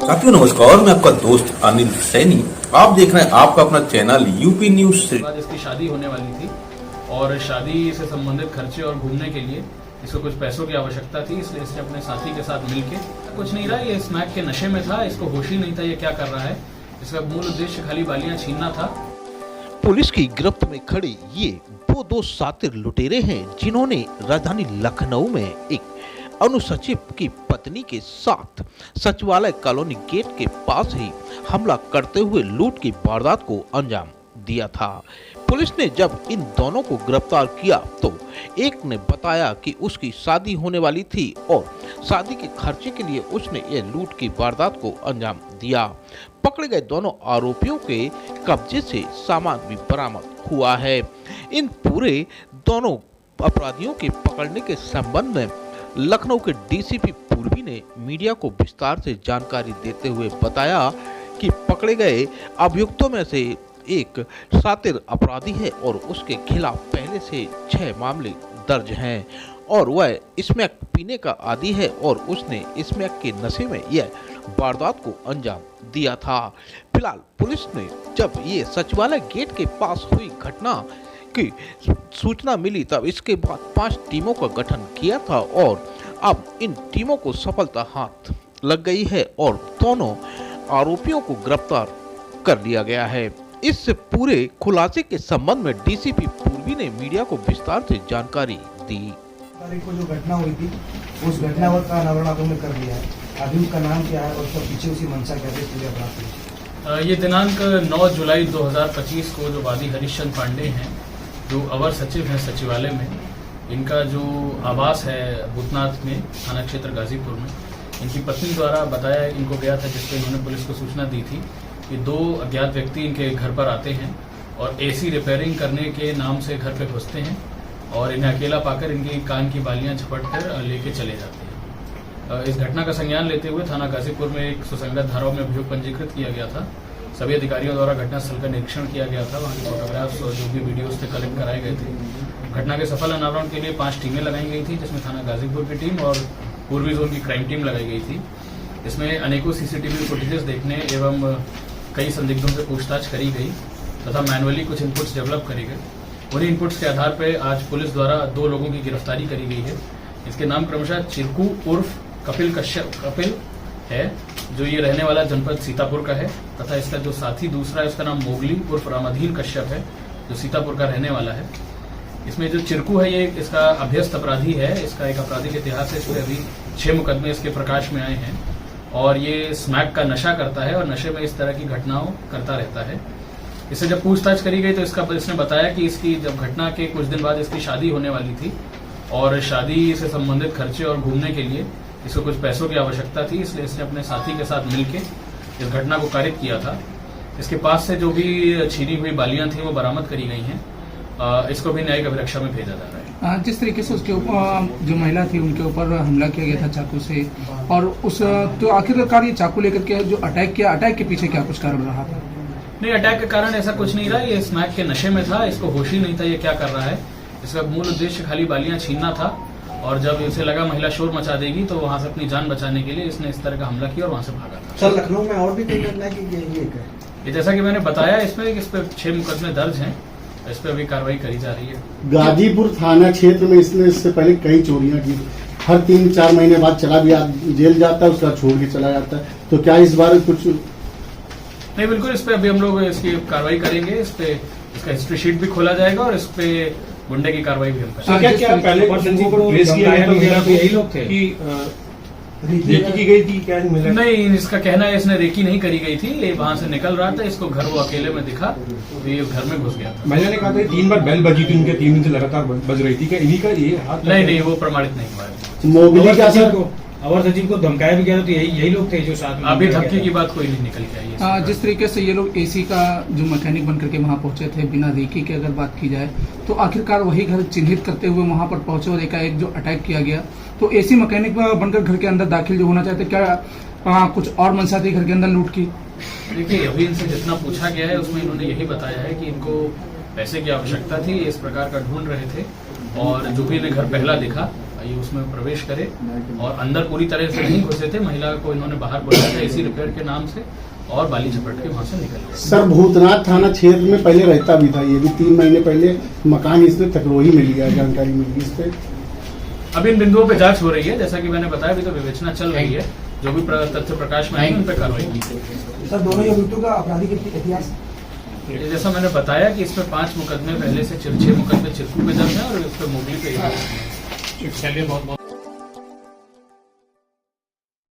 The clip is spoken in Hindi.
साथियों नमस्कार, मैं आपका दोस्त अनिल सैनी। आप देख रहे हैं आपका अपना चैनल यूपी न्यूज से। बाद इसकी शादी होने वाली थी और शादी से संबंधित खर्चे और घूमने के लिए इसको कुछ पैसों की आवश्यकता थी, इसलिए इसने अपने साथी के साथ मिलके कुछ नहीं रहा, ये स्मैक के नशे में था, इसको होश ही नहीं था ये क्या कर रहा है। इसका मूल उद्देश्य खाली बालियां छीनना था। पुलिस की गिरफ्त में खड़े ये वो दो शातिर लुटेरे हैं जिन्होंने राजधानी लखनऊ में एक अनुसचिव की पत्नी के साथ सचिवालय कॉलोनी गेट के पास ही हमला करते हुए लूट की वारदात को अंजाम दिया था। पुलिस ने जब इन दोनों को गिरफ्तार किया तो एक ने बताया कि उसकी शादी होने वाली थी और शादी के खर्चे के लिए उसने ये लूट की वारदात को अंजाम दिया। पकड़े गए दोनों आरोपियों के कब्जे से सामान भी बरामद हुआ है। इन पूरे दोनों अपराधियों के पकड़ने के संबंध में लखनऊ के डीसीपी पूर्वी ने मीडिया को विस्तार से जानकारी देते हुए बताया कि पकड़े गए अभियुक्तों में से एक शातिर अपराधी है और उसके खिलाफ पहले से 6 मामले दर्ज हैं और वह स्मैक पीने का आदी है और उसने स्मैक के नशे में यह वारदात को अंजाम दिया था। फिलहाल पुलिस ने जब ये सचिवालय गेट के पास हुई घटना की सूचना मिली तब इसके बाद 5 टीमों का गठन किया था और अब इन टीमों को सफलता हाथ लग गई है और दोनों आरोपियों को गिरफ्तार कर लिया गया है। इस पूरे खुलासे के संबंध में डीसीपी पूर्वी ने मीडिया को विस्तार से जानकारी दी। तारीख को जो घटना हुई थी उस घटना का अनावरण आपने कर दिया है। अभी उसका नाम क्या है और उसका पीछे उसी मंशा क्या है? ये दिनांक 9 जुलाई 2025 को जो वादी हरीशचंद्र पांडे हैं, जो अवर सचिव हैं सचिवालय में, इनका जो आवास है भूतनाथ में, थाना क्षेत्र गाजीपुर में, इनकी पत्नी द्वारा बताया इनको गया था, जिसपे इन्होंने पुलिस को सूचना दी थी कि 2 अज्ञात व्यक्ति इनके घर पर आते हैं और एसी रिपेयरिंग करने के नाम से घर पे घुसते हैं और इन्हें अकेला पाकर इनकी कान की बालियां झपट कर लेके चले जाते हैं। इस घटना का संज्ञान लेते हुए थाना गाजीपुर में एक सुसंगत धाराओं में अभियोग पंजीकृत किया गया था। सभी अधिकारियों द्वारा घटनास्थल का निरीक्षण किया गया था, वहां के फोटोग्राफ्स और जो भी वीडियोस थे कलेक्ट कराए गए थे। घटना के सफल अनावरण के लिए 5 टीमें लगाई गई थी, जिसमें थाना गाजीपुर की टीम और पूर्वी जोन की क्राइम टीम लगाई गई थी। इसमें अनेकों सीसीटीवी फुटेजेस देखने एवं कई संदिग्धों से पूछताछ करी गई तथा मैनुअली कुछ इनपुट्स डेवलप करे गए। उन्हीं इनपुट्स के आधार पर आज पुलिस द्वारा 2 लोगों की गिरफ्तारी करी गई है। इसके नाम क्रमशः चिरकू उर्फ कपिल है, जो ये रहने वाला जनपद सीतापुर का है, तथा इसका जो साथी दूसरा है उसका नाम मोगली उर्फ रामाधीन कश्यप है, जो सीतापुर का रहने वाला है। इसमें जो चिरकू है ये इसका अभ्यस्त अपराधी है, इसका एक आपराधिक इतिहास है, इसमें अभी 6 मुकदमे इसके प्रकाश में आए हैं और ये स्मैक का नशा करता है और नशे में इस तरह की घटनाओं करता रहता है। इससे जब पूछताछ करी गई तो इसने बताया कि इसकी जब घटना के कुछ दिन बाद इसकी शादी होने वाली थी और शादी से संबंधित खर्चे और घूमने के लिए इसको कुछ पैसों की आवश्यकता थी, इसलिए इसने अपने साथी के साथ मिलके इस घटना को कारित किया था। इसके पास से जो भी छीनी हुई बालियां थी वो बरामद करी गई हैं। इसको भी न्यायिक अभिरक्षा में भेजा जा रहा है। जिस तरीके से उसके ऊपर जो महिला थी उनके ऊपर हमला किया गया था चाकू से, और उस तो आखिरकार ये चाकू लेकर के जो अटैक किया, अटैक के पीछे क्या कुछ कारण रहा था? नहीं, अटैक के कारण ऐसा कुछ नहीं रहा, ये स्मैक के नशे में था, इसको होश ही नहीं था ये क्या कर रहा है। इसका मूल उद्देश्य खाली बालियां छीनना था और जब इसे लगा महिला शोर मचा देगी तो वहां से अपनी जान बचाने के लिए इसने इस तरह का हमला किया और वहां से भागा था। सर, लखनऊ में और भी कोई घटना की गई है? ये जैसा कि मैंने बताया, इस पे 6 मुकदमे दर्ज हैं, इस पे अभी कार्रवाई करी जा रही है। गाजीपुर थाना क्षेत्र में इसने इससे पहले कई चोरियां की, हर 3-4 महीने बाद चला भी जेल जाता है, उसका छोड़ के चला जाता है, तो क्या इस बार कुछ? नहीं, बिल्कुल, इस पे अभी हम लोग इसकी कार्रवाई करेंगे। इस पे इसका हिस्ट्री शीट भी खोला जाएगा और इस पे गुंडे की कार्रवाई भी हम करेंगे। क्या पहले पर्सन को ट्रेस किया गया तो यही लोग थे कि रेकी की गई थी? क्या मिला? नहीं, इसका कहना है इसने रेकी नहीं करी गई थी, ये वहां से निकल रहा था, इसको घर वो अकेले में दिखा तो ये घर में घुस गया था। महिला ने कहा था 3 बार बेल बजी थी, उनके 3 दिन से लगातार बज रही थी, क्या इन्हीं का ये हाथ? नहीं, वो प्रमाणित नहीं हुआ है। मोबिली क्या सर? अवर सचिव को धमकाया भी गया तो यही लोग थे जो साथ में? अभी धमकी की बात कोई नहीं निकल के आई है। जिस तरीके से ये लोग एसी का जो मैकेनिक बनकर के वहां पहुंचे थे बिना रेकी के, अगर बात की जाए तो आखिरकार वही घर चिन्हित करते हुए वहां पर पहुंचे और एकाएक जो अटैक किया गया, तो एसी मैकेनिक बनकर घर के अंदर दाखिल जो होना चाहते, क्या कुछ और मंशा थी घर के अंदर लूट की? देखिए, अभी इनसे जितना पूछा गया है उसमें इन्होंने यही बताया है कि इनको पैसे की आवश्यकता थी, इस प्रकार का ढूंढ रहे थे और जो भी इन्हें घर पहला दिखा ये उसमें प्रवेश करे और अंदर पूरी तरह से नहीं घुसे थे। महिला को इन्होंने बाहर बुलाया था इसी रिपेयर के नाम से और बाली झपट के वहां से निकल गए। सर भूतनाथ थाना क्षेत्र में पहले रहता भी था, ये भी 3 महीने पहले मकान इसमें तकरोही मिल गया, जानकारी मिली इस पे। अब इन बिंदुओं पे जांच हो रही है, जैसा कि मैंने बताया अभी तो विवेचना चल रही है, जो भी तथ्य प्रकाश में आएंगे उन पर कार्रवाई की जाएगी। सर दोनों अभियुक्तों का आपराधिक इतिहास जैसा मैंने बताया कि इसमें 5 मुकदमे पहले से 6 मुकदमे चिरकू पे दर्ज है और उस पर मोगली पे। चलिए बहुत बहुत